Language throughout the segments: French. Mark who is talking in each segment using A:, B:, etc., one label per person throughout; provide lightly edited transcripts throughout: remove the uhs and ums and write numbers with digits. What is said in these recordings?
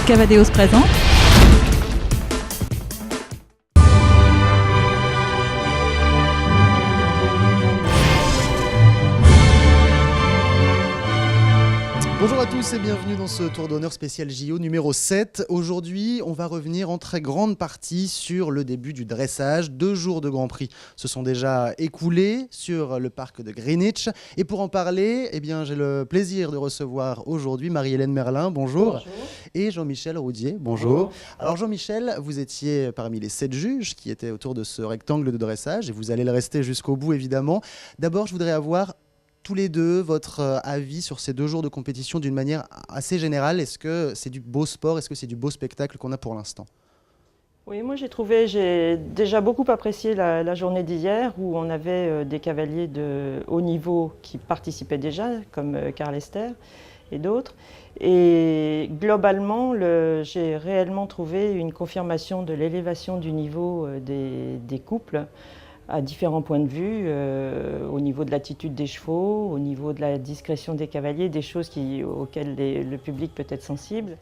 A: Cavadeos présente.
B: Bonjour à tous et bienvenue dans ce tour d'honneur spécial JO numéro 7. Aujourd'hui, on va revenir en très grande partie sur le début du dressage. 2 jours de Grand Prix se sont déjà écoulés sur le parc de Greenwich. Et pour en parler, j'ai le plaisir de recevoir aujourd'hui Marie-Hélène Merlin, bonjour.
C: Bonjour.
B: Et Jean-Michel Roudier, bonjour. Alors Jean-Michel, vous étiez parmi les 7 juges qui étaient autour de ce rectangle de dressage et vous allez le rester jusqu'au bout évidemment. D'abord, je voudrais avoir tous les deux votre avis sur ces 2 jours de compétition d'une manière assez générale. Est-ce que c'est du beau sport? Est-ce que c'est du beau spectacle qu'on a pour l'instant?
C: Oui, moi j'ai déjà beaucoup apprécié la journée d'hier où on avait des cavaliers de haut niveau qui participaient déjà, comme Karl Ester et d'autres. Et globalement, j'ai réellement trouvé une confirmation de l'élévation du niveau des couples à différents points de vue, au niveau de l'attitude des chevaux, au niveau de la discrétion des cavaliers, des choses auxquelles le public peut être sensible.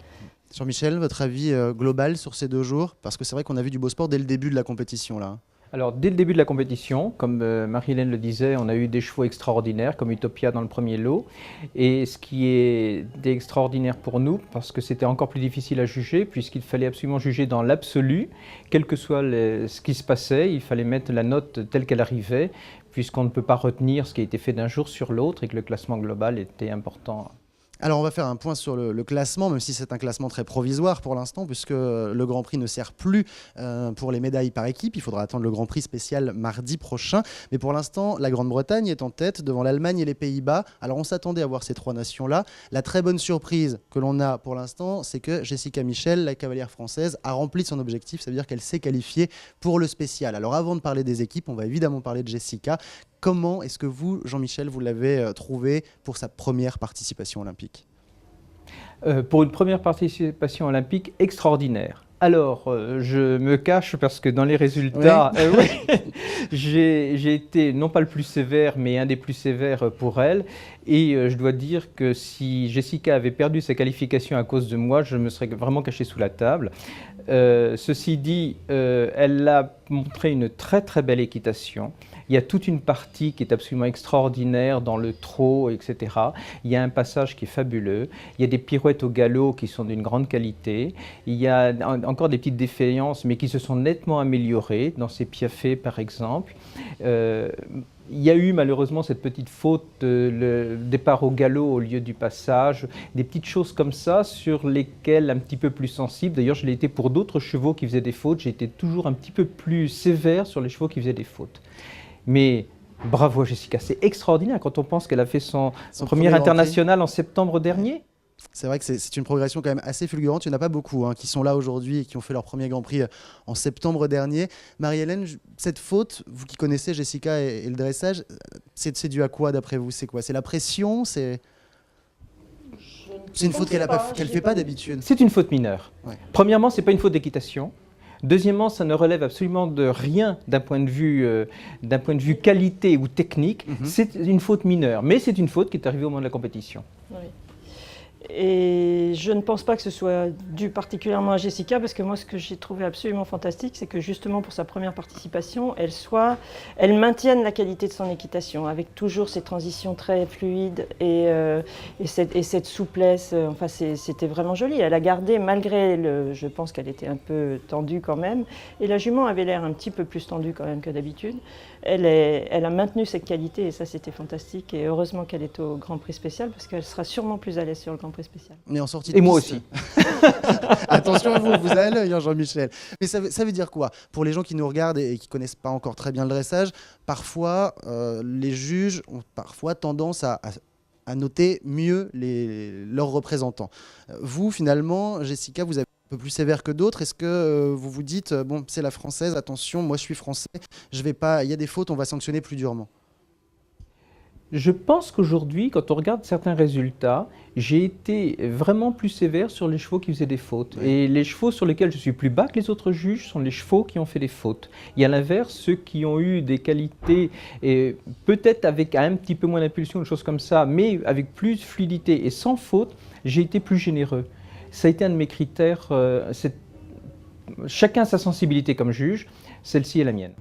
B: Jean-Michel, votre avis global sur ces 2 jours? Parce que c'est vrai qu'on a vu du beau sport dès le début de la compétition là.
D: Alors, dès le début de la compétition, comme Marie-Hélène le disait, on a eu des chevaux extraordinaires, comme Utopia dans le premier lot. Et ce qui est extraordinaire pour nous, parce que c'était encore plus difficile à juger, puisqu'il fallait absolument juger dans l'absolu, quel que soit ce qui se passait, il fallait mettre la note telle qu'elle arrivait, puisqu'on ne peut pas retenir ce qui a été fait d'un jour sur l'autre et que le classement global était important.
B: Alors on va faire un point sur le classement, même si c'est un classement très provisoire pour l'instant, puisque le Grand Prix ne sert plus pour les médailles par équipe. Il faudra attendre le Grand Prix spécial mardi prochain. Mais pour l'instant, la Grande-Bretagne est en tête devant l'Allemagne et les Pays-Bas. Alors on s'attendait à voir ces 3 nations-là. La très bonne surprise que l'on a pour l'instant, c'est que Jessica Michel, la cavalière française, a rempli son objectif. Ça veut dire qu'elle s'est qualifiée pour le spécial. Alors avant de parler des équipes, on va évidemment parler de Jessica. Comment est-ce que vous, Jean-Michel, vous l'avez trouvé pour sa première participation olympique?
D: Pour une première participation olympique extraordinaire. Alors, je me cache parce que dans les résultats, oui. J'ai été non pas le plus sévère, mais un des plus sévères pour elle. Et je dois dire que si Jessica avait perdu sa qualification à cause de moi, je me serais vraiment caché sous la table. Ceci dit, elle a montré une très très belle équitation. Il y a toute une partie qui est absolument extraordinaire dans le trot, etc. Il y a un passage qui est fabuleux. Il y a des pirouettes au galop qui sont d'une grande qualité. Il y a encore des petites défaillances, mais qui se sont nettement améliorées, dans ses piaffés par exemple. Il y a eu malheureusement cette petite faute, le départ au galop au lieu du passage, des petites choses comme ça sur lesquelles un petit peu plus sensible. D'ailleurs, je l'ai été pour d'autres chevaux qui faisaient des fautes. J'ai été toujours un petit peu plus sévère sur les chevaux qui faisaient des fautes. Mais bravo Jessica, c'est extraordinaire quand on pense qu'elle a fait son premier international en septembre dernier.
B: C'est vrai que c'est une progression quand même assez fulgurante. Il n'y en a pas beaucoup qui sont là aujourd'hui et qui ont fait leur premier Grand Prix en septembre dernier. Marie-Hélène, cette faute, vous qui connaissez Jessica et le dressage, c'est dû à quoi d'après vous? C'est quoi? C'est la pression? C'est une faute qu'elle ne fait pas d'habitude?
D: C'est une faute mineure.
B: Ouais.
D: Premièrement, ce n'est pas une faute d'équitation. Deuxièmement, ça ne relève absolument de rien d'un point de vue qualité ou technique. C'est une faute mineure, mais c'est une faute qui est arrivée au moment de la compétition.
C: Oui. Et je ne pense pas que ce soit dû particulièrement à Jessica, parce que moi, ce que j'ai trouvé absolument fantastique, c'est que justement pour sa première participation, elle maintienne la qualité de son équitation, avec toujours ces transitions très fluides et cette souplesse. Enfin, c'était vraiment joli. Elle a gardé, malgré je pense qu'elle était un peu tendue quand même, et la jument avait l'air un petit peu plus tendue quand même que d'habitude. Elle a maintenu cette qualité et ça, c'était fantastique. Et heureusement qu'elle est au Grand Prix spécial, parce qu'elle sera sûrement plus à l'aise sur le Grand Prix spécial.
B: Mais en sortie de
D: Et moi
B: piste.
D: aussi.
B: Attention à vous, vous avez l'œil, Jean-Michel. Mais ça veut dire quoi? Pour les gens qui nous regardent et qui ne connaissent pas encore très bien le dressage, parfois, les juges ont parfois tendance à noter mieux leurs représentants. Vous, finalement, Jessica, vous avez un peu plus sévère que d'autres. Est-ce que vous vous dites, bon, c'est la française, attention, moi je suis français, je vais pas, il y a des fautes, on va sanctionner plus durement?
D: Je pense qu'aujourd'hui, quand on regarde certains résultats, j'ai été vraiment plus sévère sur les chevaux qui faisaient des fautes.
B: Oui.
D: Et les chevaux sur lesquels je suis plus bas que les autres juges sont les chevaux qui ont fait des fautes. Et à l'inverse, ceux qui ont eu des qualités, peut-être avec un petit peu moins d'impulsion, des choses comme ça, mais avec plus de fluidité et sans faute, j'ai été plus généreux. Ça a été un de mes critères. Chacun a sa sensibilité comme juge, celle-ci est la mienne.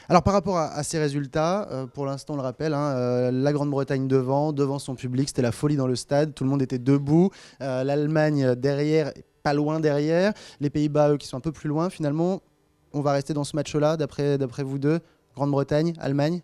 B: Alors par rapport à ces résultats, pour l'instant on le rappelle, la Grande-Bretagne devant son public, c'était la folie dans le stade, tout le monde était debout, l'Allemagne derrière, pas loin derrière, les Pays-Bas eux qui sont un peu plus loin. Finalement, on va rester dans ce match-là d'après vous deux, Grande-Bretagne, Allemagne?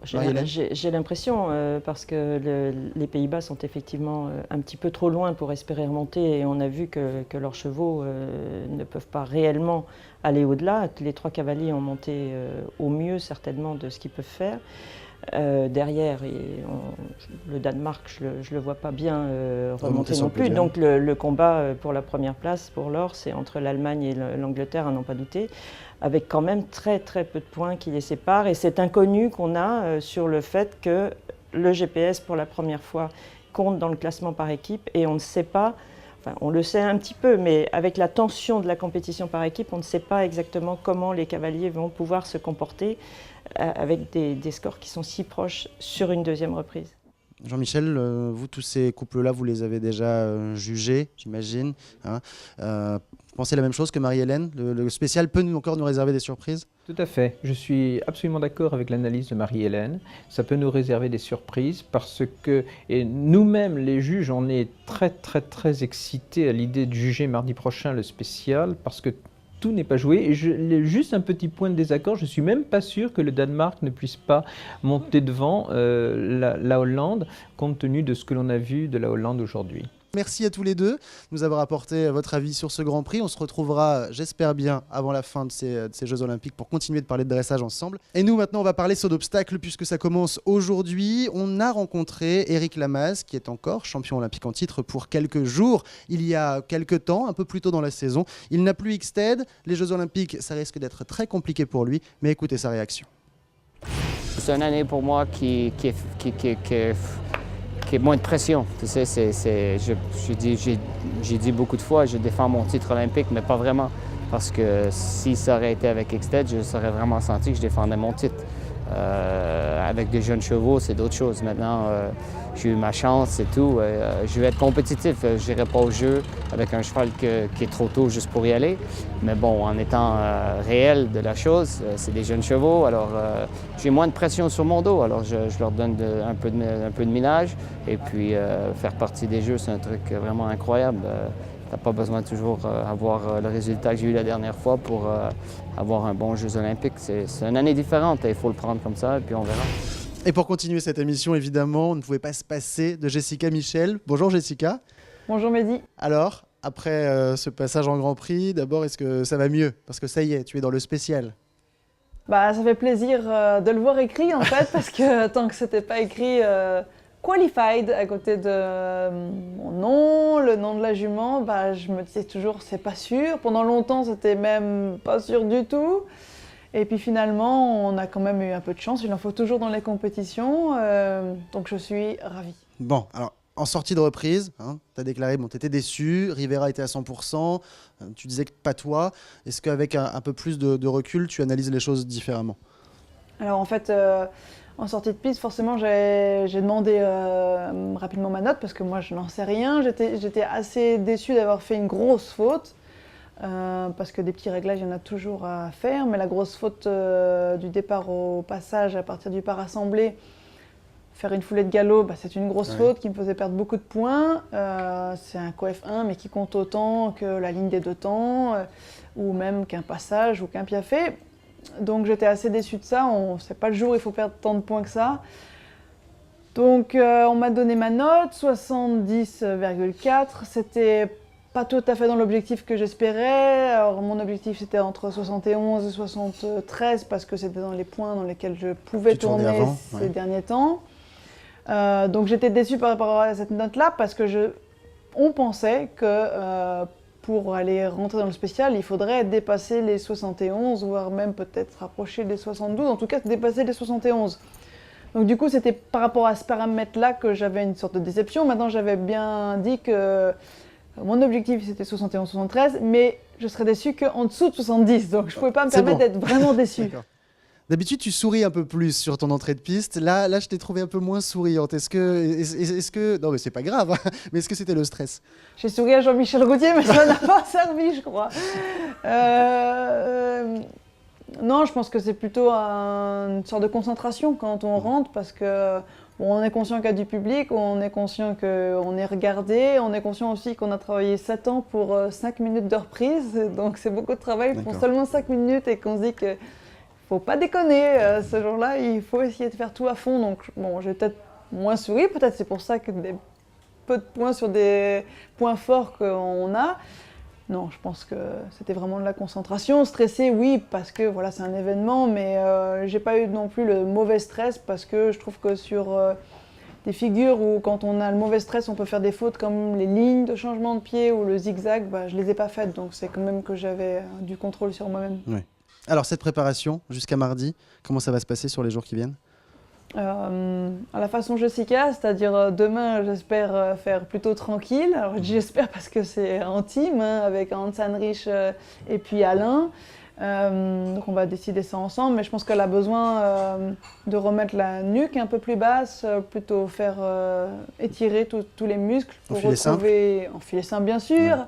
C: J'ai l'impression, parce que les Pays-Bas sont effectivement un petit peu trop loin pour espérer remonter, et on a vu que leurs chevaux ne peuvent pas réellement aller au-delà. Les 3 cavaliers ont monté au mieux certainement de ce qu'ils peuvent faire. Derrière, le Danemark, je ne le vois pas bien remonter non plus. Donc le combat pour la première place, pour l'or, c'est entre l'Allemagne et l'Angleterre, à n'en pas douter, avec quand même très très peu de points qui les séparent. Et cet inconnu qu'on a sur le fait que le GPS, pour la première fois, compte dans le classement par équipe, et on ne sait pas, enfin on le sait un petit peu, mais avec la tension de la compétition par équipe, on ne sait pas exactement comment les cavaliers vont pouvoir se comporter avec des scores qui sont si proches sur une deuxième reprise.
B: Jean-Michel, vous, tous ces couples-là, vous les avez déjà jugés, j'imagine. Vous pensez la même chose que Marie-Hélène? Le spécial peut encore nous réserver des surprises?
D: Tout à fait. Je suis absolument d'accord avec l'analyse de Marie-Hélène. Ça peut nous réserver des surprises parce que nous-mêmes, les juges, on est très très très excités à l'idée de juger mardi prochain le spécial parce que tout n'est pas joué. Et juste un petit point de désaccord, je ne suis même pas sûr que le Danemark ne puisse pas monter devant la Hollande, compte tenu de ce que l'on a vu de la Hollande aujourd'hui.
B: Merci à tous les deux de nous avoir apporté votre avis sur ce Grand Prix. On se retrouvera, j'espère bien, avant la fin de ces Jeux Olympiques pour continuer de parler de dressage ensemble. Et nous, maintenant, on va parler saut d'obstacles puisque ça commence aujourd'hui. On a rencontré Éric Lamaze, qui est encore champion olympique en titre pour quelques jours. Il y a quelques temps, un peu plus tôt dans la saison. Il n'a plus X-TED. Les Jeux Olympiques, ça risque d'être très compliqué pour lui. Mais écoutez sa réaction.
A: C'est une année pour moi qui est moins de pression. Tu sais, j'ai dit beaucoup de fois, je défends mon titre olympique, mais pas vraiment. Parce que si ça aurait été avec X-TED, je serais vraiment senti que je défendais mon titre. Avec des jeunes chevaux, c'est d'autres choses. Maintenant, j'ai eu ma chance, c'est tout. Je vais être compétitif. Je n'irai pas au jeu avec un cheval qui est trop tôt juste pour y aller. Mais bon, en étant réel de la chose, c'est des jeunes chevaux. Alors, j'ai moins de pression sur mon dos. Alors, je leur donne un peu de minage. Et puis, faire partie des jeux, c'est un truc vraiment incroyable. Tu n'as pas besoin de toujours avoir le résultat que j'ai eu la dernière fois pour avoir un bon Jeux olympiques. C'est une année différente et il faut le prendre comme ça et puis on verra.
B: Et pour continuer cette émission, évidemment, on ne pouvait pas se passer de Jessica Michel. Bonjour Jessica.
E: Bonjour Mehdi.
B: Alors, après ce passage en Grand Prix, d'abord, est-ce que ça va mieux? Parce que ça y est, tu es dans le spécial.
E: Ça fait plaisir de le voir écrit en fait, parce que tant que c'était pas écrit qualified à côté de mon nom, le nom de la jument, je me disais toujours c'est pas sûr. Pendant longtemps c'était même pas sûr du tout. Et puis finalement on a quand même eu un peu de chance, il en faut toujours dans les compétitions, donc je suis ravie.
B: Bon, alors en sortie de reprise, tu as déclaré, tu étais déçu, Rivera était à 100%, tu disais que pas toi. Est-ce qu'avec un peu plus de recul, tu analyses les choses différemment?
E: Alors en fait, en sortie de piste, forcément, j'ai demandé rapidement ma note parce que moi, je n'en sais rien. J'étais assez déçue d'avoir fait une grosse faute parce que des petits réglages, il y en a toujours à faire. Mais la grosse faute du départ au passage à partir du pas rassemblé, faire une foulée de galop, c'est une grosse faute qui me faisait perdre beaucoup de points. C'est un coef 1, mais qui compte autant que la ligne des 2 temps ou même qu'un passage ou qu'un piafé. Donc j'étais assez déçue de ça, c'est pas le jour où il faut perdre tant de points que ça. Donc on m'a donné ma note, 70,4. C'était pas tout à fait dans l'objectif que j'espérais. Alors mon objectif c'était entre 71 et 73 parce que c'était dans les points dans lesquels je pouvais tourner ces derniers temps. Donc j'étais déçue par rapport à cette note-là parce que on pensait que pour aller rentrer dans le spécial, il faudrait dépasser les 71, voire même peut-être rapprocher les 72, en tout cas dépasser les 71. Donc du coup, c'était par rapport à ce paramètre-là que j'avais une sorte de déception. Maintenant, j'avais bien dit que mon objectif c'était 71-73, mais je serais déçue qu'en dessous de 70, donc je ne pouvais pas me permettre d'être vraiment déçue.
B: D'habitude, tu souris un peu plus sur ton entrée de piste. Là, je t'ai trouvé un peu moins souriante. Est-ce que... Non, mais c'est pas grave, hein. Mais est-ce que c'était le stress?
E: J'ai souri à Jean-Michel Gaultier, mais ça n'a pas servi, je crois. Non, je pense que c'est plutôt une sorte de concentration quand on rentre, parce que bon, on est conscient qu'il y a du public, on est conscient qu'on est regardé, on est conscient aussi qu'on a travaillé 7 ans pour 5 minutes de reprise, donc c'est beaucoup de travail pour seulement 5 minutes, et qu'on se dit que faut pas déconner, ce jour-là, il faut essayer de faire tout à fond. Donc bon, j'ai peut-être moins souri, peut-être c'est pour ça que peu de points sur des points forts qu'on a. Non, je pense que c'était vraiment de la concentration. Stressé, oui, parce que voilà, c'est un événement, mais j'ai pas eu non plus le mauvais stress, parce que je trouve que sur des figures où quand on a le mauvais stress, on peut faire des fautes comme les lignes de changement de pied ou le zigzag, bah, je les ai pas faites, donc c'est quand même que j'avais du contrôle sur moi-même.
B: Oui. Alors, cette préparation jusqu'à mardi, comment ça va se passer sur les jours qui viennent?
E: À la façon Jessica, c'est-à-dire demain, j'espère faire plutôt tranquille. Alors, j'espère parce que c'est en team, hein, avec Hans Heinrich et puis Alain. Donc on va décider ça ensemble, mais je pense qu'elle a besoin de remettre la nuque un peu plus basse, plutôt faire étirer tous les muscles pour retrouver, enfiler simple bien sûr,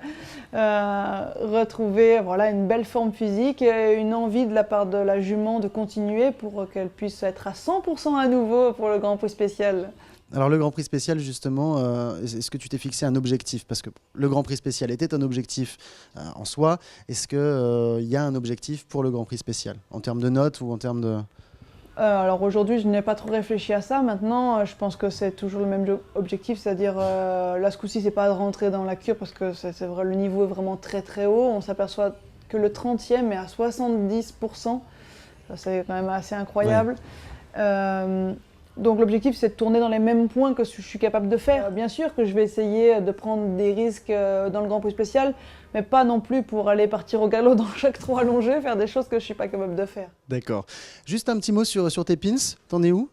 E: retrouver voilà, une belle forme physique et une envie de la part de la jument de continuer pour qu'elle puisse être à 100% à nouveau pour le Grand Prix spécial.
B: Alors le Grand Prix spécial, justement, est-ce que tu t'es fixé un objectif? Parce que le Grand Prix spécial était un objectif en soi. Est-ce qu'il y a un objectif pour le Grand Prix spécial, en termes de notes ou en termes de...
E: Alors aujourd'hui, je n'ai pas trop réfléchi à ça. Maintenant, je pense que c'est toujours le même objectif, c'est-à-dire là, ce coup-ci, c'est pas de rentrer dans la cure, parce que c'est vrai, le niveau est vraiment très très haut. On s'aperçoit que le 30e est à 70%. Ça, c'est quand même assez incroyable. Ouais. Donc l'objectif, c'est de tourner dans les mêmes points que je suis capable de faire. Bien sûr que je vais essayer de prendre des risques dans le Grand Prix spécial, mais pas non plus pour aller partir au galop dans chaque trou allongé, faire des choses que je ne suis pas capable de faire.
B: D'accord. Juste un petit mot sur tes pins, t'en es où?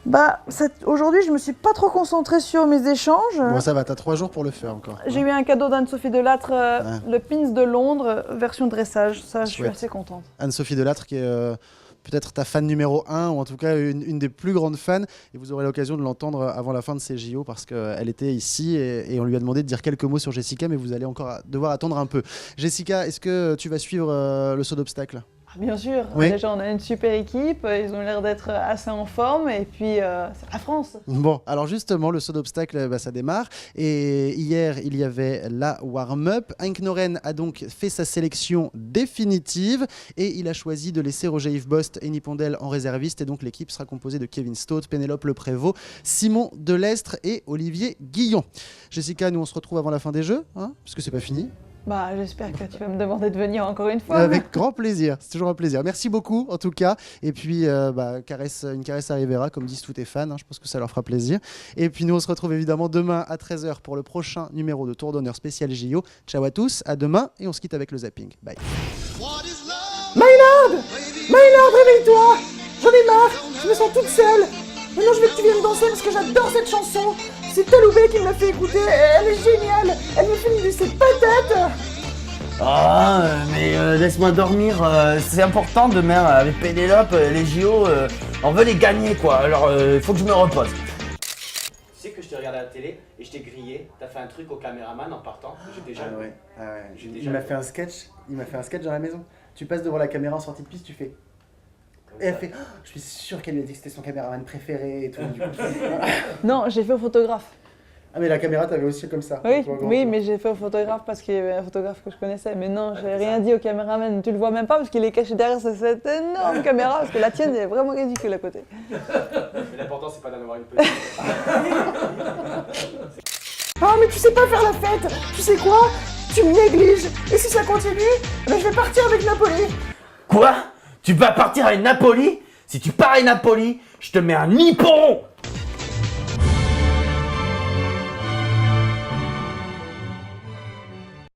E: Bah, aujourd'hui, je ne me suis pas trop concentrée sur mes échanges.
B: Bon, ça va, t'as 3 jours pour le faire encore.
E: J'ai eu un cadeau d'Anne-Sophie Delattre, le pins de Londres, version dressage. Ça, je suis assez contente.
B: Anne-Sophie Delattre qui est... peut-être ta fan numéro 1, ou en tout cas une des plus grandes fans. Et vous aurez l'occasion de l'entendre avant la fin de ces JO, parce qu'elle était ici et on lui a demandé de dire quelques mots sur Jessica, mais vous allez encore devoir attendre un peu. Jessica, est-ce que tu vas suivre le saut d'obstacle?
E: Bien sûr, oui. Déjà on a une super équipe, ils ont l'air d'être assez en forme, et puis c'est la France.
B: Bon, alors justement, le saut d'obstacle, ça démarre, et hier il y avait la warm-up. Henk Noren a donc fait sa sélection définitive, et il a choisi de laisser Roger-Yves Bost et Nipondel en réserviste, et donc l'équipe sera composée de Kevin Stott, Pénélope Leprévost, Simon Delestre et Olivier Guillon. Jessica, nous on se retrouve avant la fin des Jeux, hein, parce que c'est pas fini.
E: Bah, j'espère que tu vas me demander de venir encore une fois.
B: Avec grand plaisir, c'est toujours un plaisir. Merci beaucoup en tout cas. Et puis, une caresse à Rivera, comme disent tous tes fans. Hein, je pense que ça leur fera plaisir. Et puis, nous, on se retrouve évidemment demain à 13h pour le prochain numéro de Tour d'honneur spécial JO. Ciao à tous, à demain et on se quitte avec le zapping. Bye.
F: Maynard, réveille-toi! J'en ai marre, je me sens toute seule. Maintenant, je veux que tu viennes danser parce que j'adore cette chanson. C'est Taloubé qui me l'a fait écouter, elle est géniale. Elle me fait une ses patates.
G: Ah, mais laisse-moi dormir, c'est important demain avec Pénélope, les JO, on veut les gagner quoi, alors il faut que je me repose.
H: Tu sais que je t'ai regardé à la télé et je t'ai grillé, t'as fait un truc au caméraman en partant, j'étais jaloux.
B: Ah ouais. Il m'a fait un sketch dans la maison. Tu passes devant la caméra en sortie de piste, tu fais... Et elle fait, oh, je suis sûre qu'elle lui a dit que c'était son caméraman préféré et tout. Du coup,
E: non, j'ai fait au photographe.
B: Ah mais la caméra t'avais aussi comme ça.
E: Oui, mais j'ai fait au photographe parce qu'il y avait un photographe que je connaissais. Mais non, j'ai rien dit au caméraman. Tu le vois même pas parce qu'il est caché derrière cette énorme caméra, parce que la tienne est vraiment ridicule à côté.
H: Mais l'important c'est pas d'en avoir une petite.
F: Ah mais tu sais pas faire la fête. Tu sais quoi? Tu me négliges. Et si ça continue, je vais partir avec Napoli.
G: Quoi? Tu vas partir avec Napoli? Si tu pars avec Napoli, je te mets un nippon